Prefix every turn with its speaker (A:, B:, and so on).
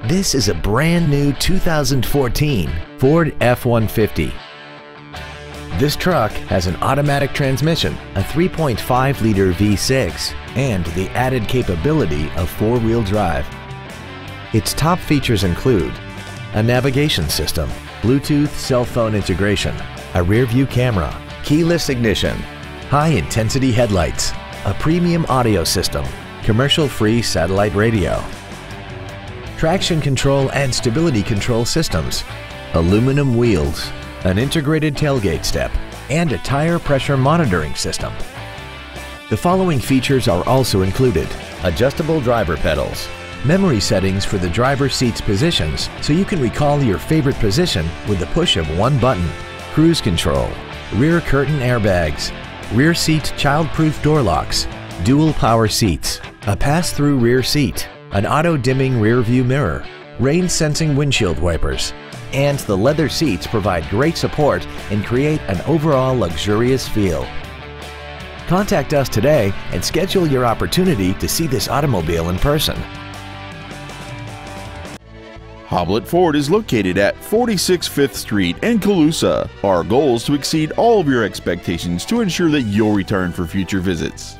A: This is a brand new 2014 Ford F-150. This truck has an automatic transmission, a 3.5-liter V6, and the added capability of four-wheel drive. Its top features include a navigation system, Bluetooth cell phone integration, a rear-view camera, keyless ignition, high-intensity headlights, a premium audio system, commercial-free satellite radio, traction control and stability control systems, aluminum wheels, an integrated tailgate step, and a tire pressure monitoring system. The following features are also included: adjustable driver pedals, memory settings for the driver's seat's positions so you can recall your favorite position with the push of one button, cruise control, rear curtain airbags, rear seat child-proof door locks, dual power seats, a pass-through rear seat, an auto-dimming rear-view mirror, rain-sensing windshield wipers, and the leather seats provide great support and create an overall luxurious feel. Contact us today and schedule your opportunity to see this automobile in person.
B: Hoblit Ford is located at 46 5th Street in Colusa. Our goal is to exceed all of your expectations to ensure that you'll return for future visits.